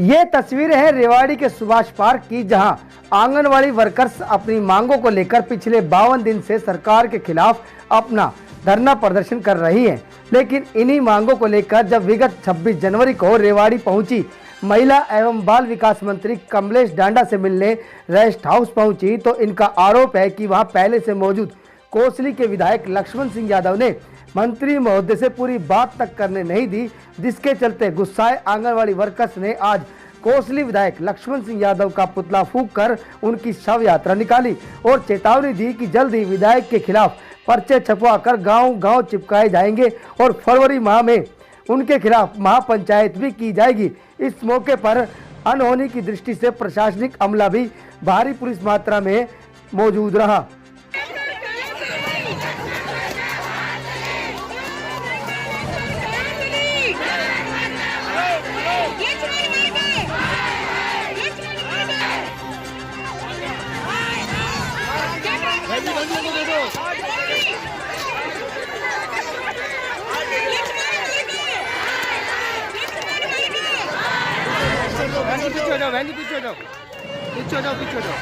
ये तस्वीरें हैं रेवाड़ी के सुभाष पार्क की, जहां आंगनवाड़ी वर्कर्स अपनी मांगों को लेकर पिछले 52 दिन से सरकार के खिलाफ अपना धरना प्रदर्शन कर रही हैं। लेकिन इन्हीं मांगों को लेकर जब विगत 26 जनवरी को रेवाड़ी पहुंची महिला एवं बाल विकास मंत्री कमलेश डांडा से मिलने रेस्ट हाउस पहुंची, तो इनका आरोप है कि वहां पहले से मौजूद कोसली के विधायक लक्ष्मण सिंह यादव ने मंत्री महोदय से पूरी बात तक करने नहीं दी, जिसके चलते गुस्साए आंगनवाड़ी वर्कर्स ने आज कोसली विधायक लक्ष्मण सिंह यादव का पुतला फूंक कर उनकी शव यात्रा निकाली और चेतावनी दी कि जल्द ही विधायक के खिलाफ पर्चे छपवाकर गांव-गांव चिपकाए जाएंगे और फरवरी माह में उनके खिलाफ महापंचायत भी की जाएगी। इस मौके पर अनहोनी की दृष्टि से प्रशासनिक अमला भी भारी पुलिस मात्रा में मौजूद रहा। पीछे हो जाओ।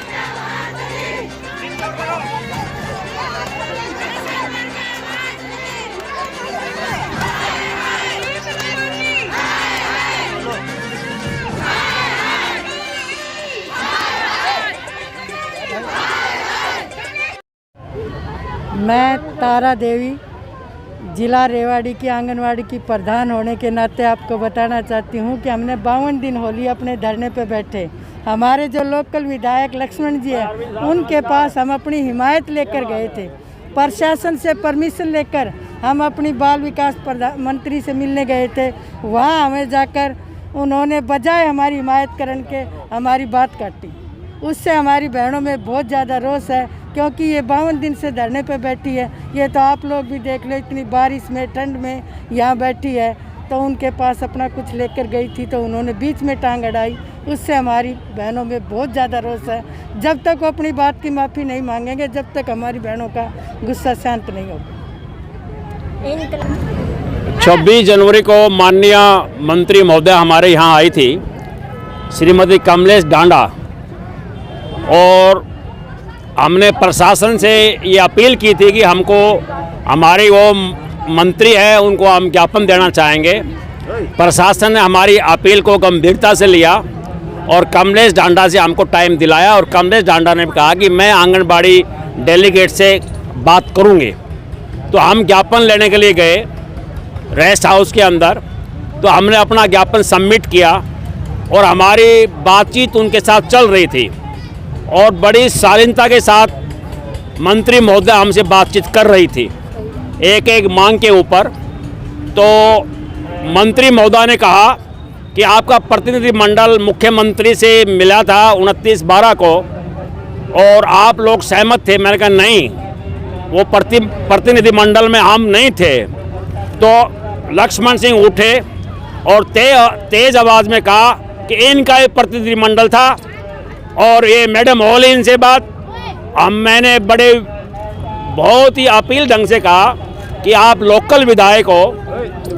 मैं तारा देवी जिला रेवाड़ी की आंगनवाड़ी की प्रधान होने के नाते आपको बताना चाहती हूँ कि हमने 52 दिन होली अपने धरने पे बैठे। हमारे जो लोकल विधायक लक्ष्मण जी हैं उनके पास हम अपनी हिमायत लेकर गए थे। प्रशासन से परमिशन लेकर हम अपनी बाल विकास मंत्री से मिलने गए थे। वहाँ हमें जाकर उन्होंने बजाय हमारी हिमायत करने के हमारी बात काटी। उससे हमारी बहनों में बहुत ज़्यादा रोष है, क्योंकि ये 52 दिन से धरने पे बैठी है। ये तो आप लोग भी देख लो, इतनी बारिश में ठंड में यहाँ बैठी है। तो उनके पास अपना कुछ लेकर गई थी तो उन्होंने बीच में टांग अड़ाई। उससे हमारी बहनों में बहुत ज़्यादा रोष है। जब तक वो अपनी बात की माफ़ी नहीं मांगेंगे, जब तक हमारी बहनों का गुस्सा शांत नहीं होगा। 26 जनवरी को माननीय मंत्री महोदय हमारे यहाँ आई थी, श्रीमती कमलेश डांडा, और हमने प्रशासन से ये अपील की थी कि हमको हमारी वो मंत्री है उनको हम ज्ञापन देना चाहेंगे। प्रशासन ने हमारी अपील को गंभीरता से लिया और कमलेश डांडा से हमको टाइम दिलाया और कमलेश डांडा ने कहा कि मैं आंगनबाड़ी डेलीगेट से बात करूंगी। तो हम ज्ञापन लेने के लिए गए रेस्ट हाउस के अंदर, तो हमने अपना ज्ञापन सबमिट किया और हमारी बातचीत उनके साथ चल रही थी और बड़ी शालीनता के साथ मंत्री महोदय हमसे बातचीत कर रही थी एक एक मांग के ऊपर। तो मंत्री महोदय ने कहा कि आपका प्रतिनिधिमंडल मुख्यमंत्री से मिला था 29/12 को और आप लोग सहमत थे। मैंने कहा नहीं, वो प्रतिनिधिमंडल में हम नहीं थे। तो लक्ष्मण सिंह उठे और तेज आवाज़ में कहा कि इनका ये प्रतिनिधिमंडल था और ये मैडम हॉल इनसे बात। मैंने बड़े बहुत ही अपील ढंग से कहा कि आप लोकल विधायक हो,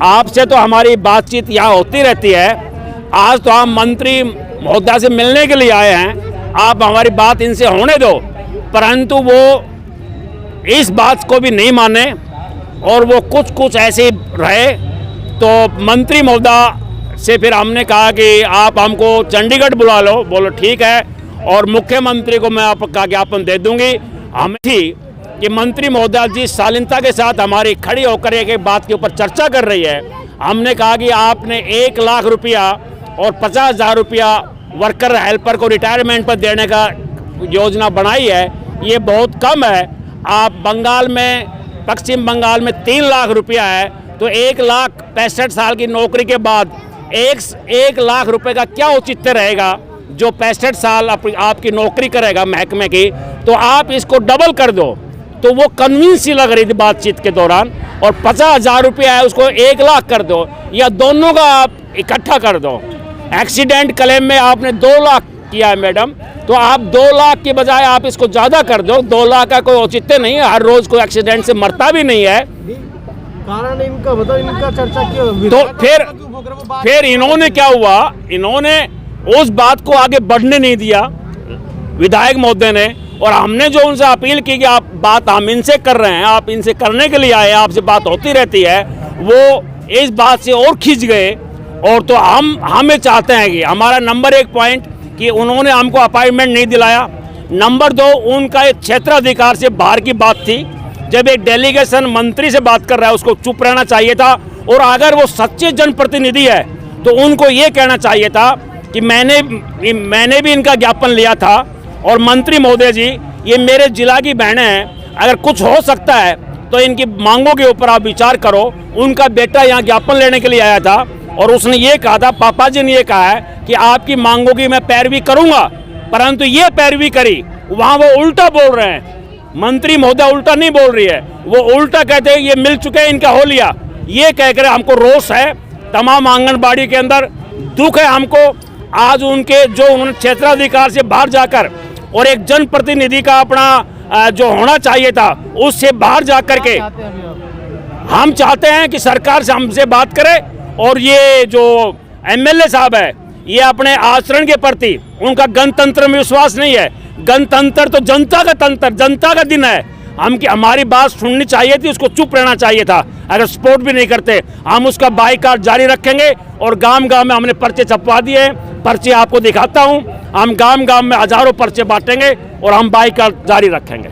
आपसे तो हमारी बातचीत यहाँ होती रहती है। आज तो हम मंत्री महोदय से मिलने के लिए आए हैं, आप हमारी बात इनसे होने दो। परंतु वो इस बात को भी नहीं माने और वो कुछ ऐसे रहे। तो मंत्री महोदय से फिर हमने कहा कि आप हमको चंडीगढ़ बुला लो। बोलो ठीक है, और मुख्यमंत्री को मैं आपका ज्ञापन दे दूंगी। हम थी कि मंत्री महोदय जी शालीनता के साथ हमारी खड़ी होकर एक बात के ऊपर चर्चा कर रही है। हमने कहा कि आपने 1 लाख रुपया और 50,000 रुपया वर्कर हेल्पर को रिटायरमेंट पर देने का योजना बनाई है, ये बहुत कम है। आप बंगाल में, पश्चिम बंगाल में 3 लाख रुपया है, तो 1,65,000 साल की नौकरी के बाद 1 लाख रुपये का क्या औचित्य रहेगा जो 65 साल आपकी नौकरी करेगा महकमे की। तो आप इसको डबल कर दो। तो वो कन्विंस ही लग रही थी बातचीत के दौरान, और 50,000 रुपया है उसको 1 लाख कर दो, या दोनों का आप इकट्ठा कर दो। एक्सीडेंट क्लेम में आपने 2 लाख किया है मैडम, तो आप 2 लाख के बजाय आप इसको ज़्यादा कर दो। 2 लाख का कोई औचित्य नहीं है, हर रोज़ कोई एक्सीडेंट से मरता भी नहीं है। कारण इनका बताओ, इनका चर्चा क्यों? तो फिर इन्होंने क्या हुआ, इन्होंने उस बात को आगे बढ़ने नहीं दिया विधायक महोदय ने। और हमने जो उनसे अपील की कि आप बात हम इनसे कर रहे हैं, आप इनसे करने के लिए आए हैं, आपसे बात होती रहती है, वो इस बात से और खींच गए। और तो हमें चाहते हैं कि हमारा नंबर 1 पॉइंट कि उन्होंने हमको अपॉइंटमेंट नहीं दिलाया। नंबर 2, उनका एक क्षेत्राधिकार से बाहर की बात थी। जब एक डेलीगेशन मंत्री से बात कर रहा है उसको चुप रहना चाहिए था। और अगर वो सच्चे जनप्रतिनिधि है तो उनको ये कहना चाहिए था कि मैंने भी इनका ज्ञापन लिया था और मंत्री महोदय जी ये मेरे जिला की बहनें हैं, अगर कुछ हो सकता है तो इनकी मांगों के ऊपर आप विचार करो। उनका बेटा यहाँ ज्ञापन लेने के लिए आया था और उसने ये कहा था, पापा जी ने ये कहा है कि आपकी मांगों की मैं पैरवी करूँगा, परंतु ये पैरवी करी, वहाँ वो उल्टा बोल रहे हैं। मंत्री महोदय उल्टा नहीं बोल रही है, वो उल्टा कहते हैं ये मिल चुके हैं, इनका हो लिया। ये कहकर हमको रोष है, तमाम आंगनबाड़ी के अंदर दुख है हमको। आज उनके जो उन्होंने क्षेत्राधिकार से बाहर जाकर और एक जनप्रतिनिधि का अपना जो होना चाहिए था उससे बाहर जाकर के हम चाहते हैं कि सरकार से हमसे बात करे। और ये जो एमएलए साहब है ये अपने आचरण के प्रति उनका गणतंत्र में विश्वास नहीं है। गणतंत्र तो जनता का तंत्र, जनता का दिन है। हमारी बात सुननी चाहिए थी, उसको चुप रहना चाहिए था। अगर सपोर्ट भी नहीं करते हम उसका बाइकाट जारी रखेंगे। और गांव गांव में हमने पर्चे छपवा दिए हैं, पर्चे आपको दिखाता हूं। हम गांव गांव में हजारों पर्चे बांटेंगे और हम बाइकाट जारी रखेंगे।